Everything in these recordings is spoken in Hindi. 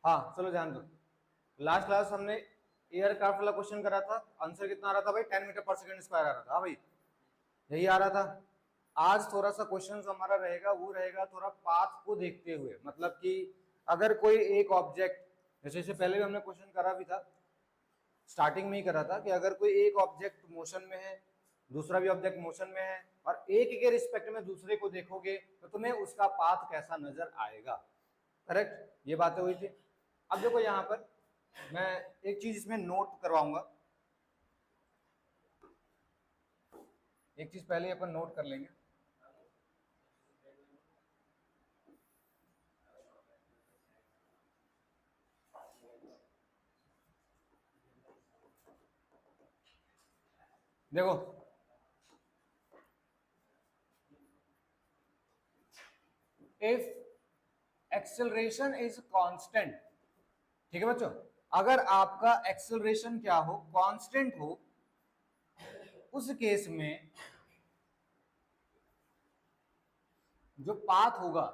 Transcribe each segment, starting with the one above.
हाँ चलो ध्यान दो, लास्ट क्लास हमने एयरक्राफ्ट वाला क्वेश्चन करा था, आंसर कितना आ रहा था भाई, 10 मीटर पर सेकंड स्क्वायर आ रहा था। हाँ भाई यही आ रहा था। आज थोड़ा सा क्वेश्चन हमारा रहेगा, वो रहेगा थोड़ा पाथ को देखते हुए, मतलब कि अगर कोई एक ऑब्जेक्ट, जैसे पहले भी हमने क्वेश्चन करा भी था, स्टार्टिंग में ही करा था कि अगर कोई एक ऑब्जेक्ट मोशन में है, दूसरा भी ऑब्जेक्ट मोशन में है, और एक के रिस्पेक्ट में दूसरे को देखोगे तो तुम्हें उसका पाथ कैसा नजर आएगा। करेक्ट, ये बातें हुई थी। अब देखो यहां पर मैं एक चीज इसमें नोट करवाऊंगा, एक चीज पहले अपन नोट कर लेंगे। देखो इफ एक्सेलरेशन इज कांस्टेंट, ठीक है बच्चों, अगर आपका एक्सेलरेशन क्या हो, कांस्टेंट हो, उस केस में जो पाथ होगा,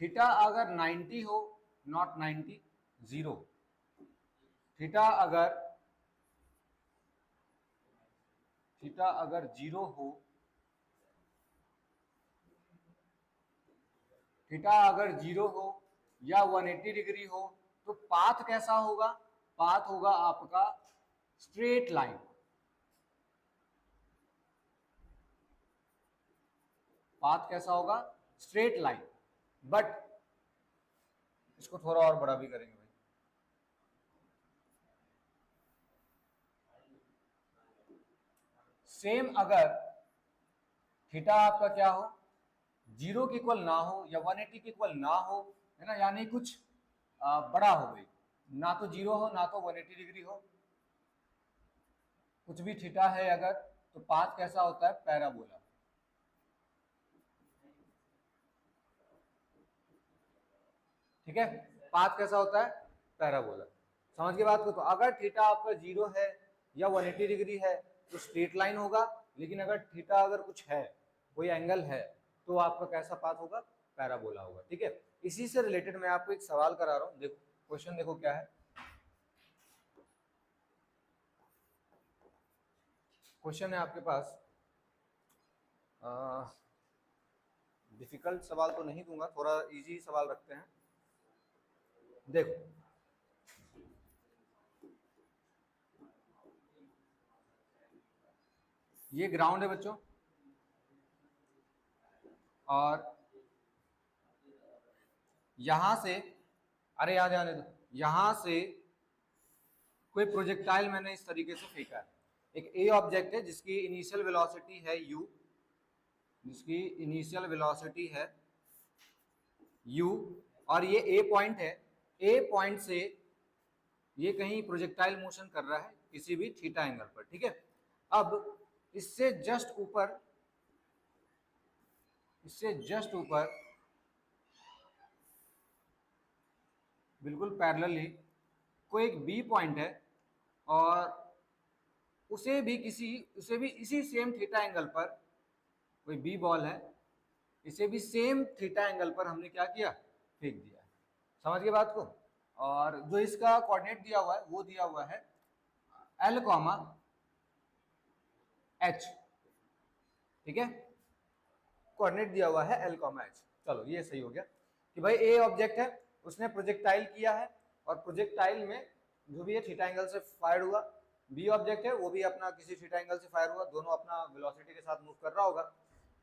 थीटा अगर 90 हो, नॉट 90, 0, थीटा अगर 0 हो, थीटा अगर 0 हो या 180 डिग्री हो, तो पाथ कैसा होगा, पाथ होगा आपका स्ट्रेट लाइन। पाथ कैसा होगा, स्ट्रेट लाइन। बट इसको थोड़ा और बड़ा भी करेंगे भाई, सेम अगर थीटा आपका क्या हो, 0 के इक्वल ना हो या 180 के इक्वल ना हो, है ना, यानी कुछ बड़ा हो भाई, ना तो 0 हो ना तो 180 डिग्री हो, कुछ भी थीटा है अगर, तो पाथ कैसा होता है, पैराबोला। ठीक है, पाथ कैसा होता है, पैराबोला। समझ के बात को, तो अगर थीटा आपका 0 है या 180 डिग्री है तो स्ट्रेट लाइन होगा, लेकिन अगर थीटा अगर कुछ है, कोई एंगल है, तो आपका कैसा पाथ होगा, पैराबोला होगा। ठीक है, इसी से रिलेटेड मैं आपको एक सवाल करा रहा हूं, देखो क्वेश्चन देखो क्या है। क्वेश्चन है आपके पास, डिफिकल्ट सवाल तो नहीं दूंगा, थोड़ा इजी सवाल रखते हैं। देखो ये ग्राउंड है बच्चों, और यहां से, अरे याद आने दो, यहां से कोई प्रोजेक्टाइल मैंने इस तरीके से फेंका है। एक ए ऑब्जेक्ट है जिसकी इनिशियल वेलोसिटी है u, जिसकी इनिशियल वेलोसिटी है u, और ये ए पॉइंट है। ए पॉइंट से ये कहीं प्रोजेक्टाइल मोशन कर रहा है किसी भी थीटा एंगल पर। ठीक है, अब इससे जस्ट ऊपर, इससे जस्ट ऊपर बिल्कुल पैरेलली कोई एक बी पॉइंट है, और उसे भी इसी सेम थीटा एंगल पर कोई बी बॉल है, इसे भी सेम थीटा एंगल पर हमने क्या किया, फेंक दिया। समझ गए बात को। और जो इसका कोऑर्डिनेट दिया हुआ है वो दिया हुआ है एल कॉमा एच। ठीक है, कोऑर्डिनेट दिया हुआ है एल कॉमा एच। चलो ये सही हो गया कि भाई ए ऑब्जेक्ट है, उसने प्रोजेक्टाइल किया है, और प्रोजेक्टाइल में जो भी है थीटा एंगल से फायर हुआ। बी ऑब्जेक्ट है, वो भी अपना किसी थीटा एंगल से फायर हुआ, दोनों अपना वेलोसिटी के साथ मूव कर रहा होगा,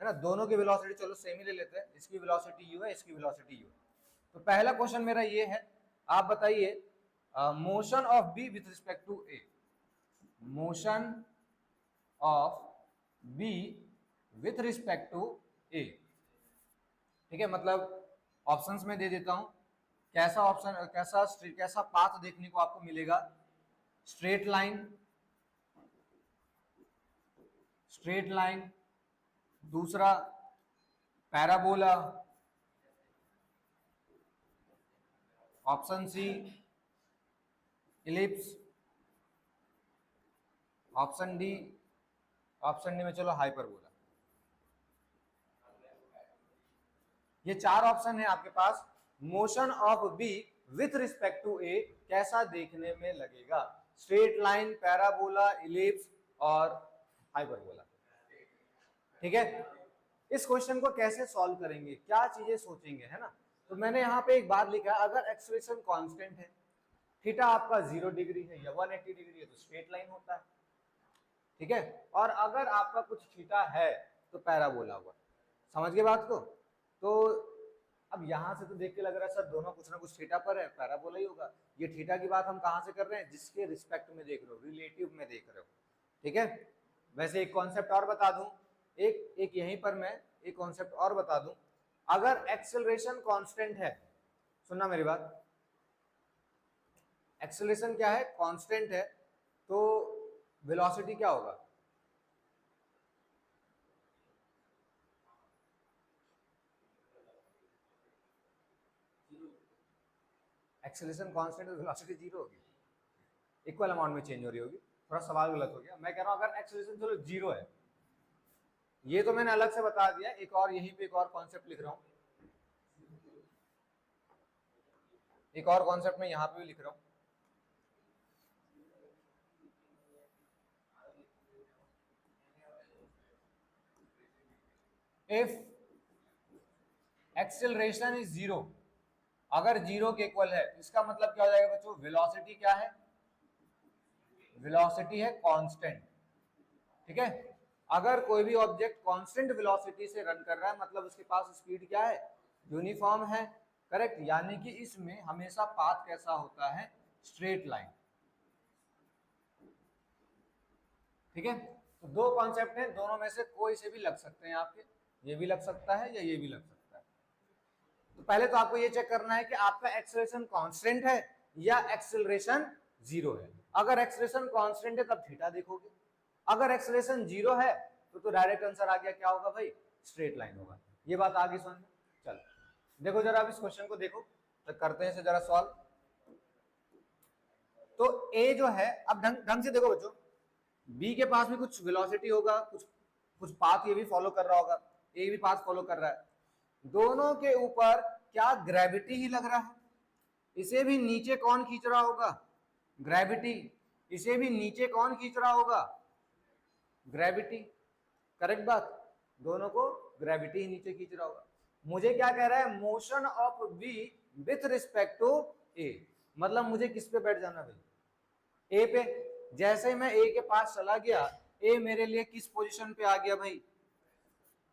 है ना। दोनों की वेलोसिटी चलो सेम ही ले लेते हैं, इसकी वेलोसिटी यू है, इसकी वेलोसिटी यू है। तो पहला क्वेश्चन मेरा ये है, आप बताइए motion of B with respect to A, motion of B with respect to A. ठीक है, मतलब ऑप्शंस में दे देता हूं, कैसा ऑप्शन, कैसा पाथ देखने को आपको मिलेगा, स्ट्रेट लाइन, स्ट्रेट लाइन, दूसरा parabola, option C ellipse, option D, option D में चलो हाइपरबोला। ये चार ऑप्शन है आपके पास, motion of B with respect to A कैसा देखने में लगेगा? स्ट्रेट लाइन, पैराबोला, इलिप्स और हाइपरबोला। ठीक है, इस क्वेश्चन को कैसे सॉल्व करेंगे, क्या चीजें सोचेंगे, है ना? तो मैंने यहाँ पे एक बात लिखा, अगर एक्सेलरेशन कांस्टेंट है, थीटा आपका 0 डिग्री है या 180 डिग्री है तो स्ट्रेट लाइन होता है। ठीक है, और अगर आपका कुछ थीटा है तो पैराबोला हुआ। समझ गए बात को? तो अब यहां से तो देख के लग रहा है सर दोनों कुछ ना कुछ थीटा पर है, पैराबोला ही होगा। ये थीटा की बात हम कहां से कर रहे हैं? जिसके रिस्पेक्ट में देख रहे हो, रिलेटिव में देख रहे हो। ठीक है, वैसे एक कॉन्सेप्ट और बता दूं, एक यहीं पर मैं एक कॉन्सेप्ट और बता दूं, अगर एक्सेलरेशन कांस्टेंट है, सुनना मेरी बात, एक्सेलरेशन क्या है? कांस्टेंट है, तो वेलोसिटी क्या होगा? एक्सेलरेशन कांस्टेंट, तो वेलोसिटी जीरो होगी, इक्वल अमाउंट में चेंज हो रही होगी। थोड़ा सवाल गलत हो गया, मैं कह रहा हूं अगर एक्सेलरेशन चलो जीरो है, ये तो मैंने अलग से बता दिया, एक और यहीं पे एक और कॉन्सेप्ट लिख रहा हूं, एक और कॉन्सेप्ट में यहां पे भी लिख रहा हूं। इफ एक्सेलरेशन इज जीरो, अगर जीरो के इक्वल है, इसका मतलब क्या हो जाएगा बच्चों? वेलोसिटी क्या है? वेलोसिटी है कांस्टेंट। ठीक है, अगर कोई भी ऑब्जेक्ट कांस्टेंट वेलोसिटी से रन कर रहा है, मतलब उसके पास स्पीड क्या है? यूनिफॉर्म है। करेक्ट, यानी कि इसमें हमेशा पाथ कैसा होता है? Straight line. ठीक है, तो दो कॉन्सेप्ट हैं, दोनों में से कोई से भी लग सकते हैं आपके, ये भी लग सकता है या ये भी लग सकता है। तो पहले तो आपको ये चेक करना है कि आपका एक्सेलरेशन कांस्टेंट है या एक्सेलरेशन जीरो है। अगर एक्सेलरेशन कांस्टेंट है तब थीटा देखोगे, अगर एक्सेलरेशन जीरो है तो डायरेक्ट आंसर आ गया, क्या होगा भाई? स्ट्रेट लाइन होगा। ये बात आगे समझ में? चलो देखो जरा, आप इस क्वेश्चन को देखो, तो करते हैं इसे जरा सॉल्व। तो ए जो है, अब ढंग से देखो बच्चों, बी के पास भी कुछ वेलोसिटी होगा, कुछ कुछ पाथ ये भी फॉलो कर रहा होगा, ए भी पाथ फॉलो कर रहा है, दोनों के ऊपर क्या ग्रेविटी ही लग रहा है? इसे भी नीचे कौन खींच रहा होगा? ग्रेविटी। इसे भी नीचे कौन खींच रहा होगा? ग्रेविटी। करेक्ट बात, दोनों को ग्रेविटी ही नीचे खींच रहा होगा। मुझे क्या कह रहा है? Motion of B with respect to A, मतलब मुझे किस पे बैठ जाना भाई? ए पे। जैसे मैं ए के पास चला गया, ए मेरे लिए किस पोजीशन पे आ गया भाई?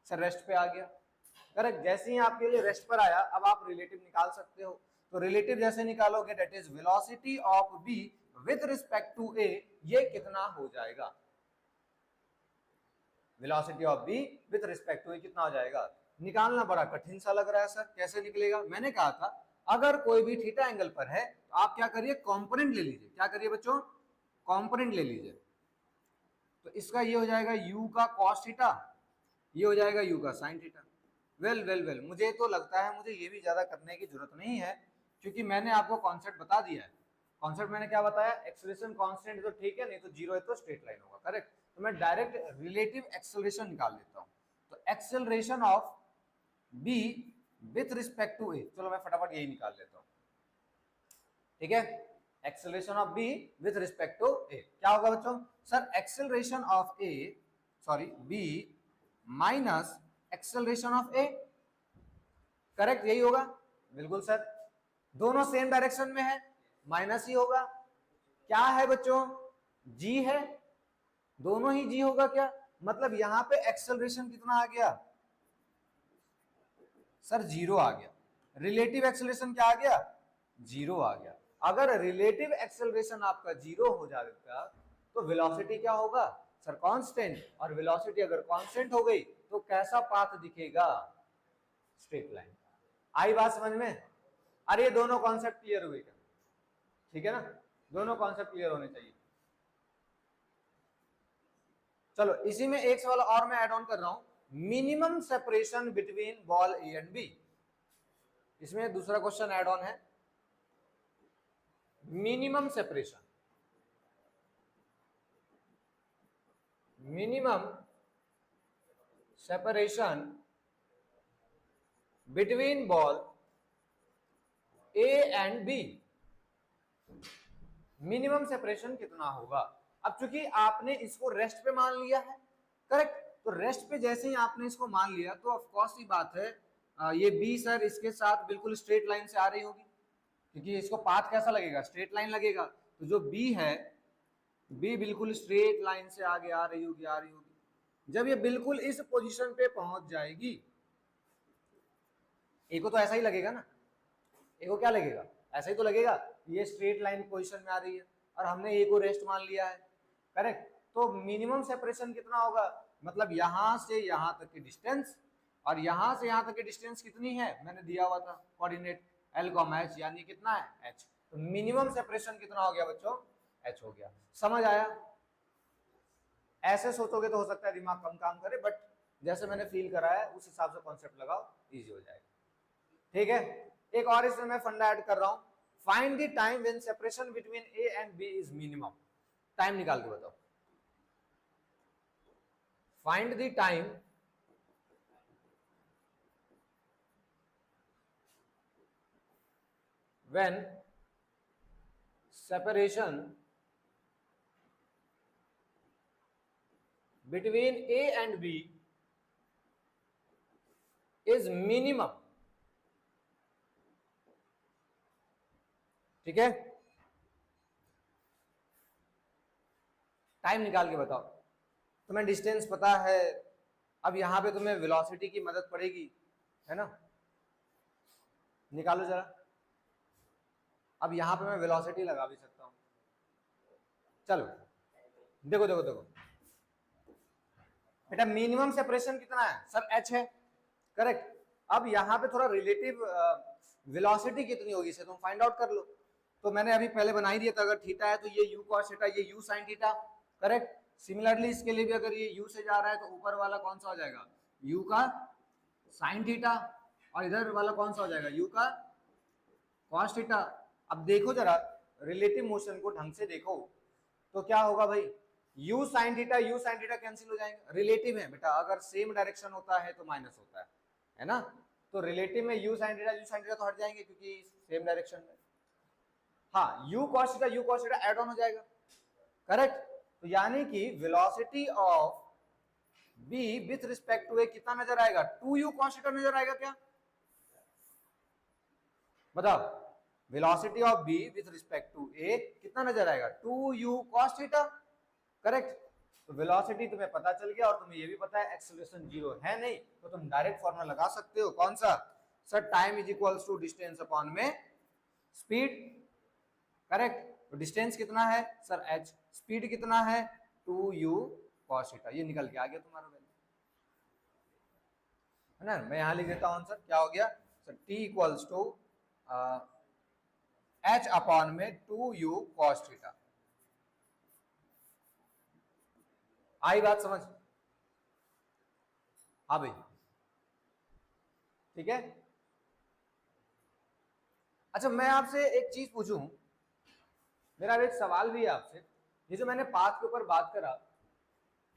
सर रेस्ट पे आ गया। करेक्ट, जैसे ही आपके लिए रेस्ट पर आया, अब आप रिलेटिव निकाल सकते हो। तो रिलेटिव जैसे निकालोगे, that is velocity of B with respect to A, ये कितना हो जाएगा? Velocity of B with respect to A कितना हो जाएगा? निकालना बड़ा कठिन सा लग रहा है सर, कैसे निकलेगा? मैंने कहा था अगर कोई भी थीटा एंगल पर है तो आप क्या करिए? कंपोनेंट ले लीजिए। क्या करिए बच्चों? कंपोनेंट ले लीजिए। तो इसका ये हो जाएगा u का cos थीटा, ये हो जाएगा u का sin थीटा। वेल मुझे तो लगता है मुझे ये भी ज्यादा करने की जरूरत नहीं है, क्योंकि मैंने आपको कॉन्सेप्ट बता दिया है। कॉन्सेप्ट मैंने क्या बताया? एक्सेलरेशन कांस्टेंट तो ठीक है, नहीं तो जीरो है तो स्ट्रेट लाइन होगा। करेक्ट, तो मैं डायरेक्ट रिलेटिव एक्सेलरेशन निकाल लेता हूं। तो acceleration of b with respect to a, चलो मैं फटाफट यही निकाल लेता हूं। ठीक है, acceleration of b with respect to a क्या होगा बच्चों? Sir acceleration of a, sorry b minus acceleration of a। Correct, यही होगा। बिल्कुल सर, दोनों सेम डायरेक्शन में है, माइनस ही होगा। क्या है बच्चों? g है, दोनों ही g होगा क्या? मतलब यहां पे एक्सेलरेशन कितना आ गया? सर जीरो आ गया। रिलेटिव एक्सेलरेशन क्या आ गया? जीरो आ गया। अगर रिलेटिव एक्सेलरेशन आपका जीरो हो जाएगा तो वेलोसिटी क्या होगा? Sir constant. और वेलोसिटी अगर कांस्टेंट हो गई तो कैसा पाथ दिखेगा? Straight line. आई बात समझ में? अरे दोनों कॉन्सेप्ट क्लियर हुए क्या? ठीक है ना, दोनों कॉन्सेप्ट क्लियर होने चाहिए। चलो इसी में एक सवाल और मैं ऐड ऑन कर रहा हूं, minimum separation between ball A and B. इसमें दूसरा क्वेश्चन ऐड ऑन है, minimum separation, minimum separation between ball A and B, minimum separation कितना होगा। अब चूंकि आपने इसको रेस्ट पे मान लिया है, करेक्ट, तो रेस्ट पे जैसे ही आपने इसको मान लिया तो ऑफ कोर्स ही बात है ये बी सर इसके साथ बिल्कुल स्ट्रेट लाइन से आ रही होगी, क्योंकि इसको पाथ कैसा लगेगा, स्ट्रेट लाइन लगेगा। तो जो बी है, बी बिल्कुल स्ट्रेट लाइन से आगे आ रही होगी, आ रही होगी। जब ये बिल्कुल इस पोजीशन पे पहुंच जाएगी, ए को तो ऐसा ही लगेगा ना, ए को क्या लगेगा, ऐसा ही तो लगेगा, ये स्ट्रेट लाइन पोजीशन में आ रही है और हमने ए को रेस्ट मान लिया है, करेक्ट। तो मिनिमम सेपरेशन कितना होगा, मतलब यहां से यहां तक की डिस्टेंस, और यहां से यहां तक की डिस्टेंस कितनी है, मैंने दिया हुआ था कोऑर्डिनेट l, h, यानी कितना है h। तो मिनिमम सेपरेशन कितना हो गया बच्चों, h हो गया। समझ आया। ऐसे सोचोगे तो हो सकता है दिमाग कम काम करे, बट जैसे मैंने फील करा है उस हिसाब से कॉन्सेप्ट लगाओ, इजी हो जाएगा। ठीक है, एक और इसमें मैं फंडा ऐड कर रहा हूं, find the time when separation between A and B is minimum. Time निकाल के बताओ, find the time when separation between A and B is minimum। ठीक है, टाइम निकाल के बताओ। तुम्हें डिस्टेंस पता है, अब यहां पे तुम्हें वेलोसिटी की मदद पड़ेगी, है ना, निकालो जरा। अब यहां पे मैं वेलोसिटी लगा भी सकता हूं, चलो देखो देखो देखो बेटा, मिनिमम सेपरेशन कितना है सर, h है, करेक्ट। अब यहाँ पे थोड़ा रिलेटिव वेलोसिटी कितनी होगी इसे तुम फाइंड आउट कर लो। तो मैंने अभी पहले बना ही दिया था, अगर थीटा है तो ये u cos थीटा, ये u sin theta, correct. Similarly इसके लिए भी अगर ये u से जा रहा है तो ऊपर वाला कौन सा हो जाएगा, u का sin थीटा, और इधर वाला कौन सा हो जाएगा, u का cos थीटा। अब देखो जरा रिलेटिव मोशन को ढंग से देखो तो क्या होगा भाई, u sin थीटा कैंसिल हो जाएंगे, रिलेटिव है बेटा, अगर सेम डायरेक्शन होता है तो माइनस होता है ना। तो रिलेटिव में u sin थीटा तो हट जाएंगे क्योंकि सेम डायरेक्शन में। हाँ, u cos theta add on हो जाएगा, करेक्ट। तो यानी कि velocity of b with respect to a कितना नजर आएगा, 2u cos थीटा नजर आएगा क्या, बताओ। Velocity of b with respect to a कितना नजर आएगा, 2u cos थीटा, करेक्ट। तो वेलोसिटी तुम्हें पता चल गया, और तुम्हें ये भी पता है एक्सेलरेशन जीरो है नहीं, तो तुम डायरेक्ट फॉर्मूला लगा सकते हो, कौन सा sir, time is equals to distance upon में स्पीड, करेक्ट। तो डिस्टेंस कितना है सर h, स्पीड कितना है 2u cos थीटा, ये निकल के आ गया तुम्हारा वैल्यू, है ना। मैं यहां लिख देता हूं आंसर, क्या हो गया sir, t equals to h upon में 2u cos थीटा। आई बात समझ, हाँ भाई, ठीक है। अच्छा मैं आपसे एक चीज पूछूं, मेरा एक सवाल भी है आपसे, ये जो मैंने पाथ के ऊपर बात करा,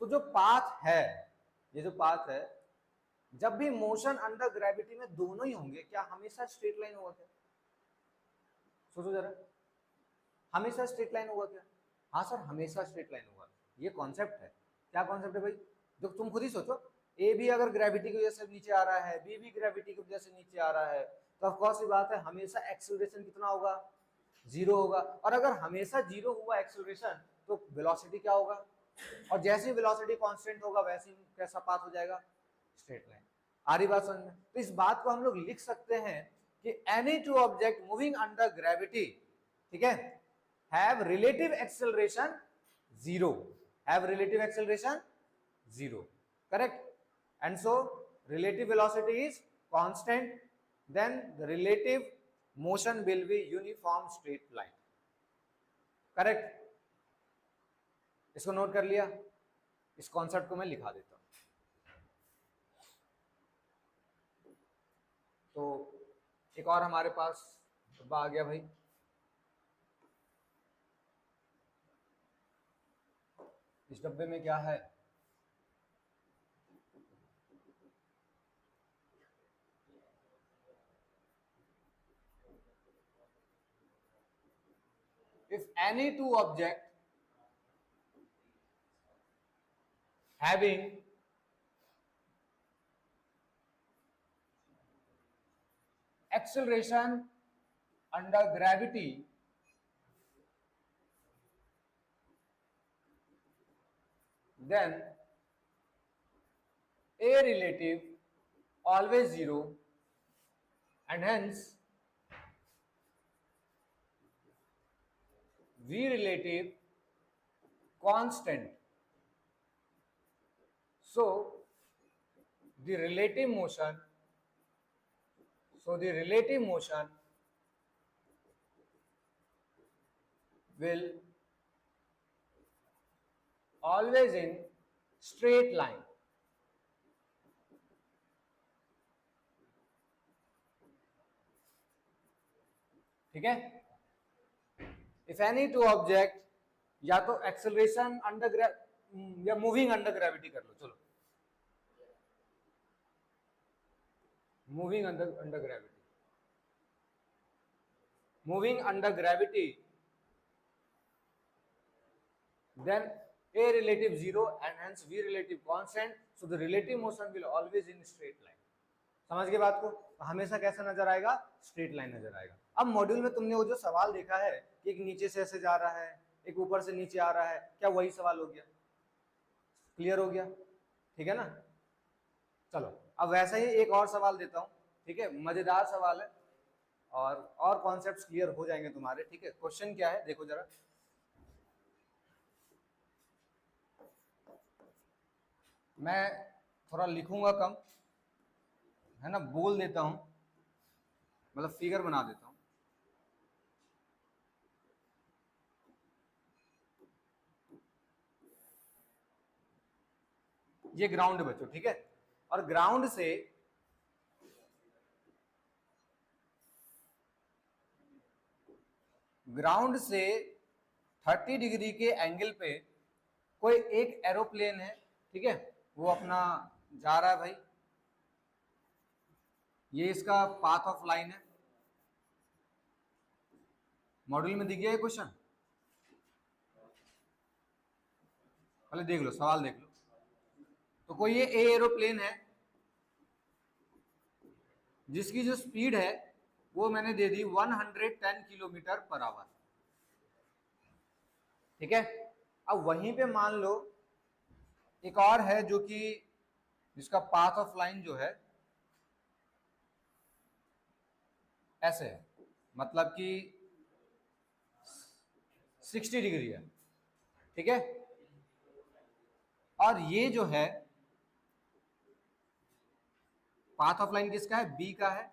तो जो पाथ है, ये जो पाथ है, जब भी मोशन अंडर ग्रेविटी में दोनों ही होंगे, क्या हमेशा स्ट्रेट लाइन होगा क्या, सोचो जरा, हमेशा स्ट्रेट लाइन होगा क्या, हाँ सर हमेशा स्ट्रेट लाइन होगा। ये कॉन्सेप्ट है, क्या कॉन्सेप्ट है भाई, जो तुम खुद ही सोचो, ए भी अगर ग्रेविटी की वजह से नीचे आ रहा है, बी भी ग्रेविटी की वजह से नीचे आ रहा है, तो ऑफ कोर्स ये बात है हमेशा एक्सेलरेशन कितना होगा, जीरो होगा। और अगर हमेशा जीरो हुआ एक्सेलरेशन तो वेलोसिटी क्या होगा, और जैसे ही वेलोसिटी कांस्टेंट होगा वैसे ही कैसा पाथ हो जाएगा, स्ट्रेट लाइन। आ रही बात समझ में। तो इस बात को हम लोग लिख सकते हैं कि any two object moving under gravity, ठीक है, have relative acceleration zero, have relative acceleration zero, correct. And so relative velocity is constant, then the relative motion will be uniform straight line, correct। इसको नोट कर लिया, इस कॉन्सेप्ट को मैं लिखा देता हूं। तो एक और हमारे पास डब्बा आ गया भाई, इस डब्बे में क्या है, any two object having acceleration under gravity then A relative always zero and hence V relative constant. So the relative motion will always in straight line. ठीक है? If any two object या तो acceleration under या moving under gravity कर लो, चलो moving under gravity then A relative zero and hence V relative constant, so the relative motion will always in straight line. समझ गए बात को? हमेशा कैसा नजर आएगा? स्ट्रेट लाइन नजर आएगा. अब मॉड्यूल में तुमने वो जो सवाल देखा है कि एक नीचे से ऐसे जा रहा है, एक ऊपर से नीचे आ रहा है, क्या वही सवाल हो गया? क्लियर हो गया? ठीक है ना? चलो अब वैसा ही एक और सवाल देता हूं. ठीक है, मजेदार सवाल है और कॉन्सेप्ट्स क्लियर हो जाएंगे तुम्हारे. ठीक है, क्वेश्चन क्या है देखो जरा. मैं थोड़ा लिखूंगा कम है ना, बोल देता हूं, मतलब फिगर बना देता हूं. ये ग्राउंड बच्चों, ठीक है, और ग्राउंड से ग्राउंड से 30 डिग्री के एंगल पे कोई एक एरोप्लेन है. ठीक है, वो अपना जा रहा है भाई. ये इसका पाथ ऑफ लाइन है. मॉड्यूल में दिख गया ये क्वेश्चन? पहले देख लो, सवाल देख लो. तो कोई ये ए एरोप्लेन है जिसकी जो स्पीड है वो मैंने दे दी 110 किलोमीटर पर आवर. ठीक है, अब वहीं पे मान लो एक और है जो कि जिसका पाथ ऑफ लाइन जो है ऐसे है, मतलब कि 60 डिग्री है. ठीक है, और ये जो है पाथ ऑफ लाइन किसका है? बी का है.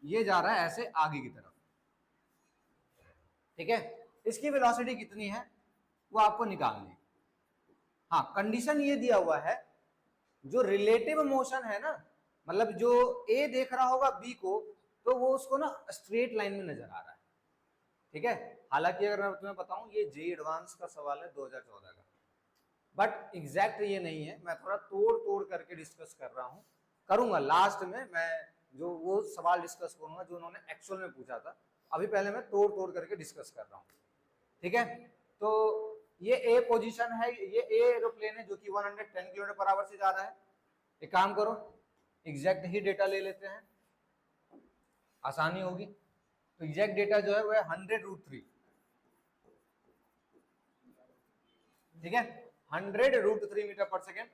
ये जा रहा है ऐसे आगे की तरफ. ठीक है, इसकी वेलोसिटी कितनी है वो आपको निकालनी है. हाँ, कंडीशन ये दिया हुआ है जो रिलेटिव मोशन है ना, मतलब जो ए देख रहा होगा बी को, तो वो उसको ना स्ट्रेट लाइन में नजर आ रहा है. ठीक है, हालांकि अगर मैं तुम्हें बताऊं ये जे एडवांस का सवाल है 2014 का, बट एग्जैक्ट ये नहीं है. मैं थोड़ा तोड़ करके डिस्कस कर रहा हूँ, करूंगा लास्ट में. मैं जो वो सवाल डिस्कस करूंगा जो उन्होंने एक्चुअल में पूछा था. अभी पहले मैं तोड़ करके डिस्कस कर रहा हूँ. ठीक है, तो ये ए पोजीशन है, ये ए एरोप्लेन है जो कि 110 किलोमीटर पर आवर से जा रहा है. एक काम करो, एग्जैक्ट ही डेटा ले लेते हैं, आसानी होगी. तो एग्जैक्ट डेटा जो है वो है 100√3. ठीक है, 100√3 मीटर पर सेकेंड.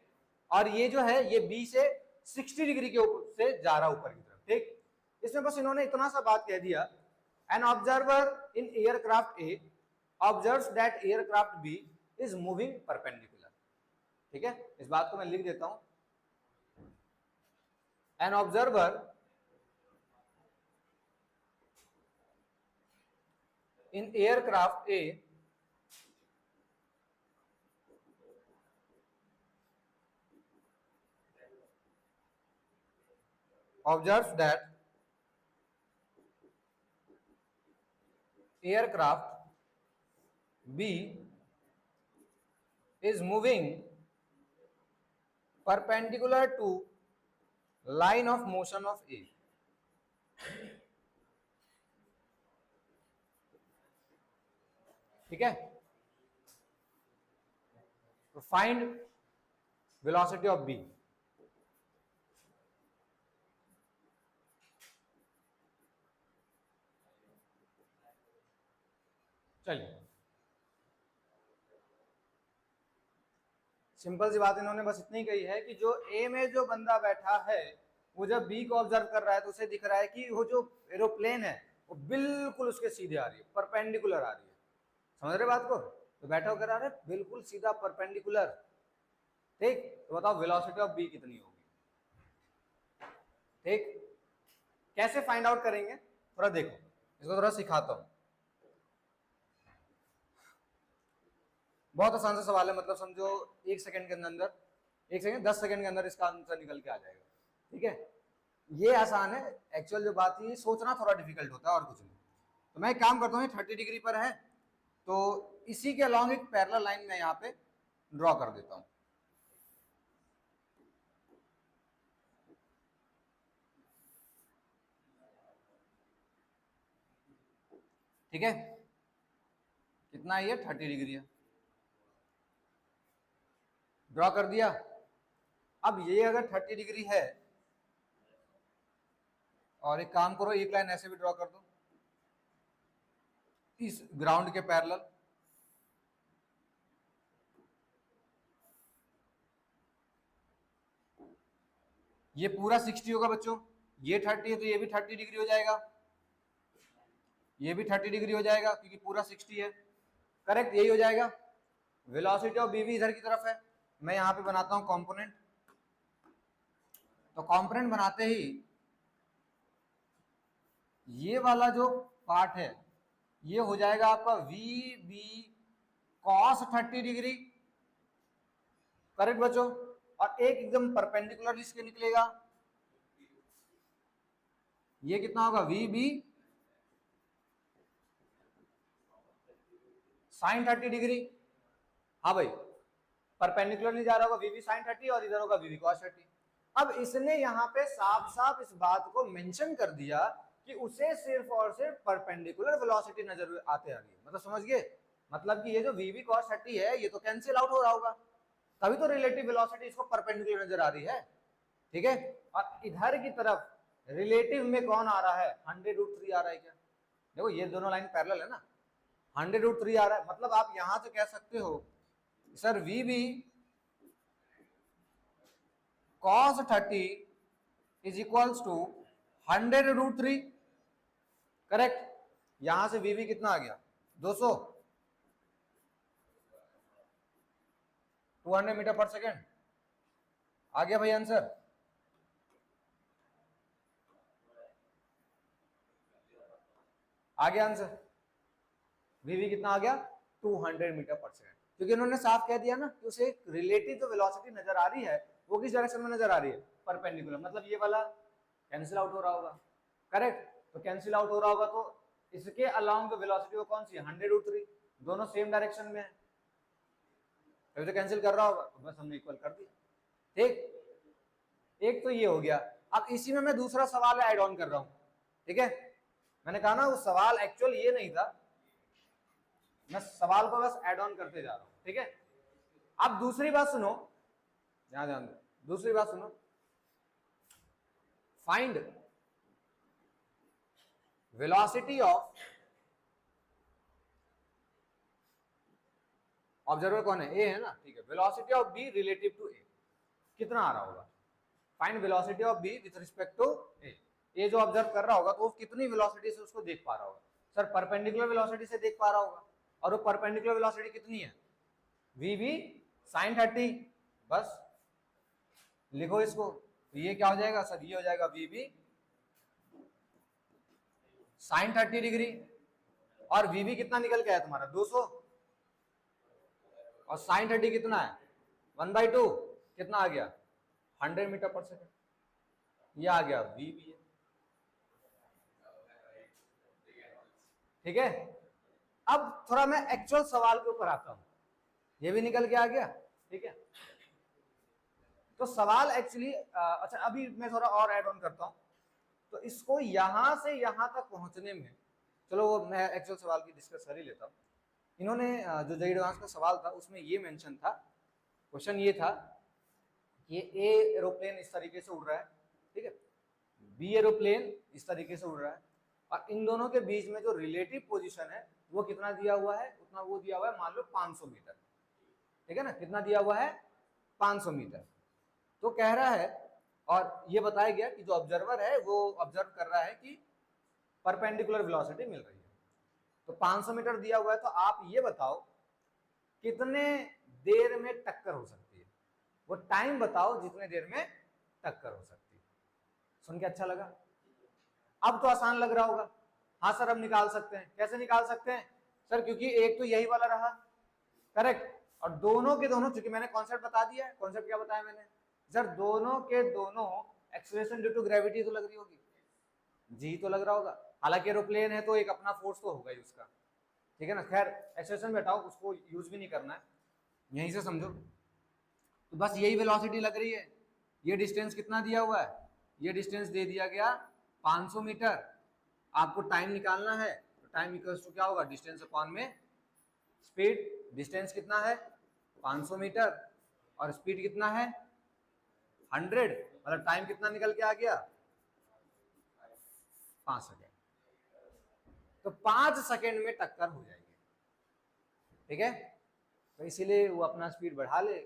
और ये जो है ये बी से 60 डिग्री के ऊपर से जा रहा ऊपर की तरफ. ठीक, इसमें बस इन्होंने इतना सा बात कह दिया, an observer in aircraft A observes that aircraft B is moving perpendicular. ठीक है, इस बात को मैं लिख देता हूं. An observer in aircraft A observes that aircraft B is moving perpendicular to line of motion of A. ठीक है, तो फाइंड वेलोसिटी ऑफ बी। चलिए सिंपल सी बात इन्होंने बस इतनी कही है कि जो ए में जो बंदा बैठा है वो जब बी को ऑब्जर्व कर रहा है तो उसे दिख रहा है कि वो जो एरोप्लेन है वो बिल्कुल उसके सीधे आ रही है, परपेंडिकुलर आ रही है। समझ रहे बात को? तो बैठा होकर आ रहा है बिल्कुल सीधा परपेंडिकुलर। ठीक, तो बताओ वेलोसिटी ऑफ बी कितनी होगी? ठीक, कैसे फाइंड आउट करेंगे थोड़ा देखो, इसको थोड़ा सिखाता हूं। बहुत आसान सा सवाल है, मतलब समझो 1 सेकंड के अंदर, 1 सेकंड 10 सेकंड के अंदर इसका आंसर निकल के आ जाएगा। ठीक है, ये आसान है, एक्चुअल जो बात है सोचना थोड़ा डिफिकल्ट होता है और कुछ नहीं। तो मैं एक काम करता हूँ, 30 डिग्री पर है तो इसी के अलॉन्ग एक पैरेलल लाइन में यहाँ पे ड्रॉ कर देता हूँ। ठीक है, कितना है ये? 30 डिग्री है, ड्रॉ कर दिया। अब ये अगर 30 डिग्री है, और एक काम करो एक लाइन ऐसे भी ड्रॉ कर दो इस ग्राउंड के पैरेलल। ये पूरा 60 होगा बच्चों, ये 30 है तो ये भी 30 डिग्री हो जाएगा, ये भी 30 डिग्री हो जाएगा क्योंकि पूरा 60 है। करेक्ट, यही हो जाएगा। वेलोसिटी ऑफ बी भी इधर की तरफ है, मैं यहां पे बनाता हूं कंपोनेंट। तो कंपोनेंट बनाते ही ये वाला जो पार्ट है ये हो जाएगा आपका V B cos 30 degree. Correct बच्चों, और एक एकदम परपेंडिकुलर इसके निकलेगा, ये कितना होगा? V B sine 30 degree. हाँ भाई, परपेंडिकुलरली जा रहा होगा वीवी साइन 30 और इधर होगा वीवी कॉस 30। अब इसने यहाँ पे साफ साफ इस बात को मेंशन कर दिया कि उसे सिर्फ और सिर्फ परपेंडिकुलर वेलोसिटी नजर आते आ रही है। मतलब समझ गए? मतलब कि ये जो वीवी कॉस 30 है ये तो कैंसिल आउट हो रहा होगा, तभी तो रिलेटिव वेलोसिटी इसको परपेंडिकुलर नजर आ रही है। ठीक है, और इधर की तरफ रिलेटिव में कौन आ रहा है? 100√3 आ रहा है क्या? देखो ये दोनों लाइन पैरेलल है ना, 100√3 आ रहा है। मतलब आप यहां से कह सकते हो sir V B cos 30 is equals to 100√3। Correct, यहां से वी बी कितना आ गया? 200, 200 मीटर पर सेकेंड आ गया भाई आंसर। आ गया आंसर, वीवी कितना आ गया? 200 मीटर पर सेकेंड। क्योंकि इन्होंने साफ कह दिया ना कि उसे रिलेटिव जो वेलोसिटी नजर आ रही है वो किस डायरेक्शन में नजर आ रही है? परपेंडिकुलर। मतलब ये वाला कैंसिल आउट हो रहा होगा। करेक्ट, तो कैंसिल आउट हो रहा होगा तो इसके अलोंग जो वेलोसिटी वो कौन सी है? 100√3, दोनों सेम डायरेक्शन में है, तभी तो कैंसिल कर रहा होगा। तो बस हमने इक्वल कर दिया। ठीक, एक तो ये हो गया। अब इसी में मैं दूसरा सवाल ऐड ऑन कर रहा हूं। ठीक है, मैंने कहा ना वो सवाल एक्चुअल ये नहीं था, मैं सवाल को बस ऐड ऑन करते जा रहा हूं। ठीक है, अब दूसरी बात सुनो, ध्यान दो, दूसरी बात सुनो। फाइंड वेलोसिटी ऑफ ऑब्जर्वर कौन है? ए है ना, ठीक है। Velocity of B relative to A कितना आ रहा होगा? Find velocity of B with respect to A. A जो ऑब्जर्व कर रहा होगा तो वो कितनी वेलोसिटी से उसको देख पा रहा होगा? सर परपेंडिकुलर वेलोसिटी से देख पा रहा होगा, और वो परपेंडिकुलर वेलोसिटी कितनी है? V B sine 30। बस लिखो इसको, तो ये क्या हो जाएगा सर? ये हो जाएगा वी बी साइन 30 डिग्री, और वी बी कितना निकल के आया तुम्हारा? 200, और साइन 30 कितना है? 1/2, कितना आ गया? 100 मीटर पर सेकेंड। ये आ गया वी बी है। ठीक है, अब थोड़ा मैं एक्चुअल सवाल के ऊपर आता हूं, ये भी निकल के आ गया। ठीक है, तो सवाल एक्चुअली अच्छा अभी मैं थोड़ा और ऐड ऑन करता हूं। तो इसको यहां से यहां तक पहुंचने में, चलो वो मैं एक्चुअल सवाल की डिस्कस कर ही लेता हूं। इन्होंने जो जेईई एडवांस का सवाल था उसमें ये मेंशन था, क्वेश्चन ये था कि ए एरोप्लेन इस तरीके से उड़ रहा है, ठीक है, बी एरोप्लेन इस तरीके से उड़ रहा है, और इन दोनों के बीच में जो रिलेटिव पोजीशन है वो कितना दिया हुआ है, उतना वो दिया हुआ है मान लो 500 मीटर, ठीक है ना, कितना दिया हुआ है 500 मीटर। तो कह रहा है, और ये बताया गया कि जो ऑब्जर्वर है वो ऑब्जर्व कर रहा है कि परपेंडिकुलर वेलोसिटी मिल रही है। तो 500 मीटर दिया हुआ है, तो आप ये बताओ कितने देर में टक्कर हो सकती है, वो टाइम बताओ जितने देर में टक्कर हो सकती है। सुन के अच्छा लगा? अब तो आसान लग रहा होगा। हाँ सर अब निकाल सकते हैं। कैसे निकाल सकते हैं सर? क्योंकि एक तो यही वाला रहा करेक्ट, और दोनों के दोनों, चूंकि मैंने कॉन्सेप्ट बता दिया है। कॉन्सेप्ट क्या बताया मैंने सर? दोनों के दोनों एक्सेलरेशन ड्यू टू ग्रेविटी तो लग रही होगी, जी तो लग रहा होगा। हालांकि एरोप्लेन है तो एक अपना फोर्स तो होगा ही उसका, ठीक है ना। खैर एक्सेलरेशन बैठाओ, उसको यूज भी नहीं करना है, यहीं से समझो। तो बस यही वेलोसिटी लग रही है। ये डिस्टेंस कितना दिया हुआ है? ये डिस्टेंस दे दिया गया 500 मीटर। आपको टाइम निकालना है, तो टाइम इक्वल्स टू क्या होगा? डिस्टेंस अपॉन में स्पीड। डिस्टेंस कितना है? 500 मीटर, और स्पीड कितना है? 100। मतलब टाइम कितना निकल के आ गया? 5 सेकेंड। तो 5 सेकेंड में टक्कर हो जाएगी, ठीक है। तो इसीलिए वो अपना स्पीड बढ़ा ले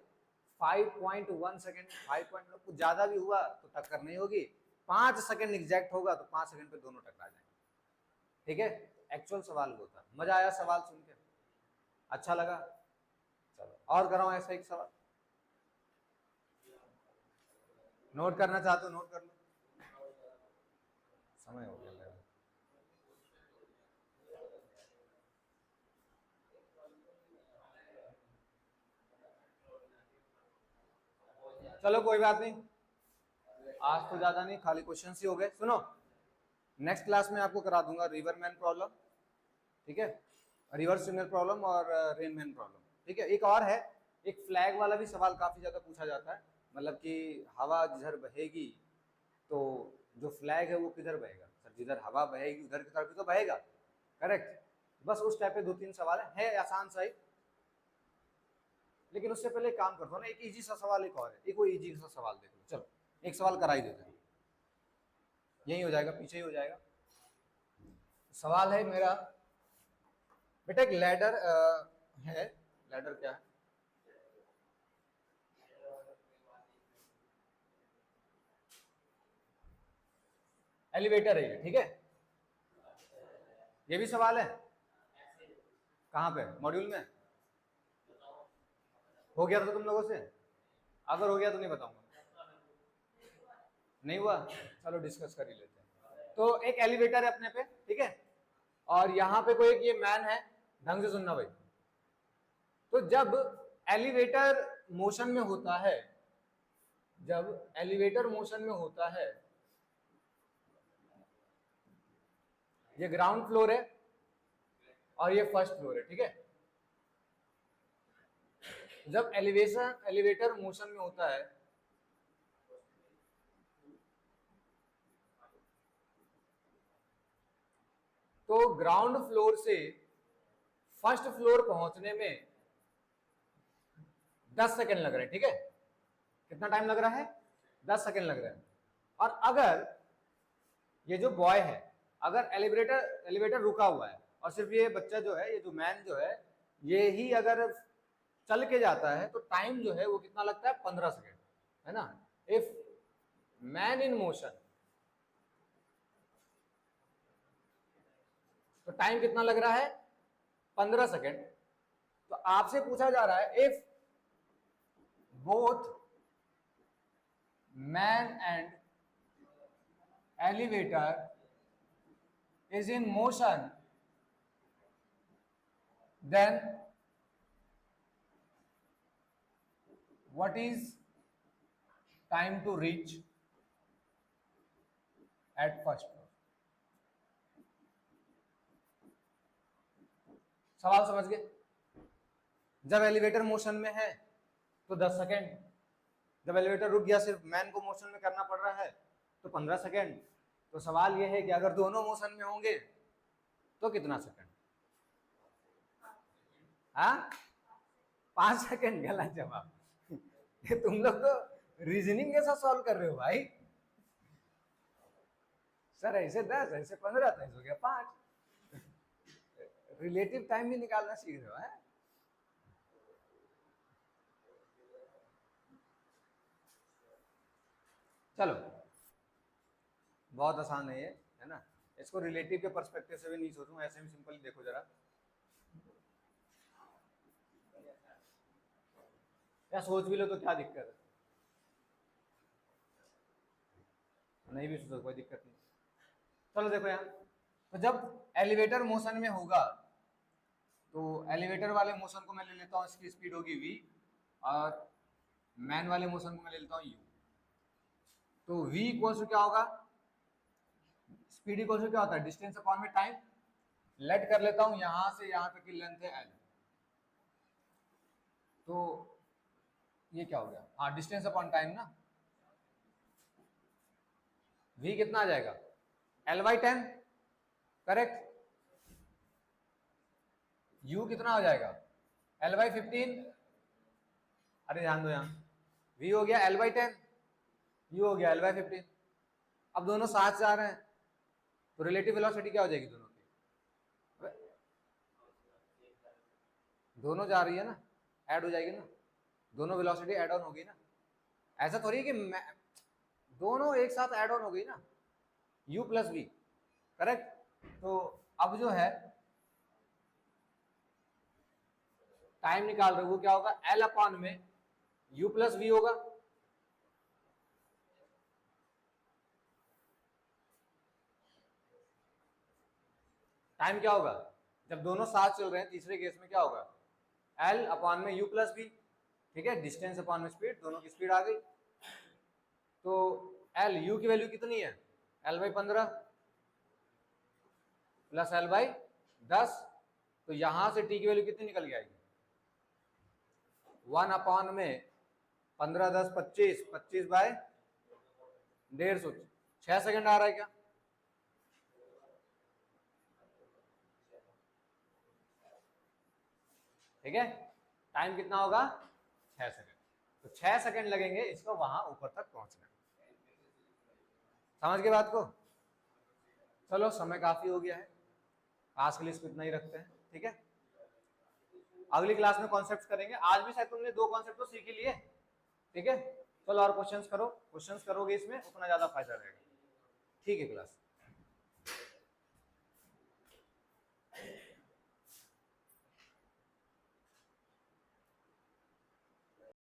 5.1 सेकेंड। 5 कुछ ज्यादा भी हुआ तो टक्कर नहीं होगी, 5 सेकेंड एग्जैक्ट होगा तो 5 सेकेंड पे दोनों टकरा जाएंगे, ठीक है। एक्चुअल सवाल वो था। मजा आया सवाल सुन के? अच्छा लगा? चलो और कराओ ऐसा एक सवाल। नोट करना चाहते हो नोट कर लो, समय हो गया मेरा। चलो कोई बात नहीं, आज तो ज्यादा नहीं, खाली क्वेश्चन ही हो गए। सुनो, नेक्स्ट क्लास में आपको करा दूंगा रिवरमैन प्रॉब्लम, ठीक है, रिवर स्विमर प्रॉब्लम और रेनमैन प्रॉब्लम, ठीक है। एक और है, एक फ्लैग वाला भी सवाल काफी ज्यादा पूछा जाता है, मतलब कि हवा जिधर बहेगी तो जो फ्लैग है वो किधर बहेगा सर? जिधर हवा बहेगी उधर की तरफ ही तो बहेगा, करेक्ट। बस उस टाइप के 2-3 सवाल है आसान सा ही। लेकिन उससे पहले काम करता हूँ ना, एक इजी सा सवाल एक और है, एक वो इजी सा सवाल देख लो। चलो एक सवाल करा ही देते हैं, यही हो जाएगा, पीछे ही हो जाएगा। सवाल है मेरा बेटा, एक लैडर है। लैडर क्या है? एलिवेटर है ये, ठीक है। ये भी सवाल है, कहाँ पे? मॉड्यूल में हो गया था तुम लोगों से? अगर हो गया तो नहीं बताऊंगा, नहीं हुआ, चलो डिस्कस कर ही लेते हैं। तो एक एलिवेटर है अपने पे, ठीक है, और यहाँ पे कोई एक ये मैन है। ढंग से सुनना भाई। तो जब एलिवेटर मोशन में होता है, जब एलिवेटर मोशन में होता है, ये ग्राउंड फ्लोर है और ये फर्स्ट फ्लोर है, ठीक है। जब एलिवेटर मोशन में होता है तो ग्राउंड फ्लोर से फर्स्ट फ्लोर पहुंचने में 10 सेकेंड लग रहे हैं, ठीक है। कितना टाइम लग रहा है? 10 सेकेंड लग रहा है। और अगर ये जो बॉय है, अगर एलिवेटर रुका हुआ है और सिर्फ ये बच्चा जो है, ये जो मैन जो है, ये ही अगर चल के जाता है तो टाइम जो है वो कितना लगता है? 15 सेकेंड, है ना। इफ मैन इन मोशन, तो टाइम कितना लग रहा है? 15 सेकेंड। तो आपसे पूछा जा रहा है if both man and elevator is in motion, then what is time to reach at first floor? सवाल समझ गए? जब एलिवेटर मोशन में है तो 10 सेकेंड, जब एलिवेटर रुक गया, सिर्फ मैन को मोशन में करना पड़ रहा है तो 15 सेकेंड। तो सवाल यह है कि अगर दोनों मोशन में होंगे तो कितना सेकेंड? हाँ 5 सेकंड, गलत जवाब। ये तुम लोग तो रीजनिंग के साथ सॉल्व कर रहे हो भाई। सर ऐसे 10, ऐसे 15, तो ऐसे हो गया 5। रिलेटिव टाइम भी निकालना सीख रहे हो है? चलो बहुत आसान है ये, है ना। इसको रिलेटिव के पर्सपेक्टिव से भी नहीं सोचूं, ऐसे भी सिंपल देखो जरा। या सोच भी लो तो क्या दिक्कत है, नहीं भी सोचो कोई दिक्कत नहीं। चलो देखो यहाँ, तो जब एलिवेटर मोशन में होगा तो एलिवेटर वाले मोशन को मैं ले लेता हूँ, इसकी स्पीड होगी v, और मैन वाले मोशन को मैं ले लेता हूँ u। तो v इक्वल टू क्या होगा, स्पीड इक्वल टू क्या होता है, डिस्टेंस अपॉन में टाइम। लेट कर लेता हूँ यहां से यहां तक की लेंथ है l, तो ये क्या हो गया, हाँ डिस्टेंस अपॉन टाइम ना। v कितना आ जाएगा, l/10, करेक्ट। u कितना हो जाएगा, l/15। अरे ध्यान दो यहाँ, v हो गया l/10, u हो गया l/15। अब दोनों साथ जा रहे हैं तो रिलेटिव वेलोसिटी क्या हो जाएगी दोनों की, दोनों जा रही है ना, ऐड हो जाएगी ना, दोनों वेलोसिटी ऐड ऑन होगी ना। ऐसा थोड़ी है कि दोनों एक साथ ऐड ऑन हो गई ना, u प्लस v, करेक्ट। तो अब जो है टाइम निकाल रहे हो वो क्या होगा, l अपॉन में u प्लस v होगा। टाइम क्या होगा, जब दोनों साथ चल रहे हैं तीसरे केस में क्या होगा, l अपॉन में u प्लस v, ठीक है। डिस्टेंस अपॉन में स्पीड, दोनों की स्पीड आ गई। तो l, u की वैल्यू कितनी है, l/15 प्लस l/10। तो यहां से t की वैल्यू कितनी निकल के आएगी, 1 अपॉन में 15, 10, 25, 25/150। 6 सेकंड आ रहा है क्या, ठीक है। टाइम कितना होगा, 6 सेकंड। तो 6 सेकंड लगेंगे इसको वहां ऊपर तक पहुंचने में। समझ गए बात को। चलो समय काफी हो गया है, आज के लिए इसको इतना ही रखते हैं, ठीक है। अगली क्लास में कॉन्सेप्ट्स करेंगे। आज भी शायद तुमने 2 कॉन्सेप्ट तो सीख ही लिए, ठीक है। चलो और क्वेश्चंस करो, क्वेश्चंस करोगे इसमें उतना ज्यादा फायदा रहेगा, ठीक है क्लास।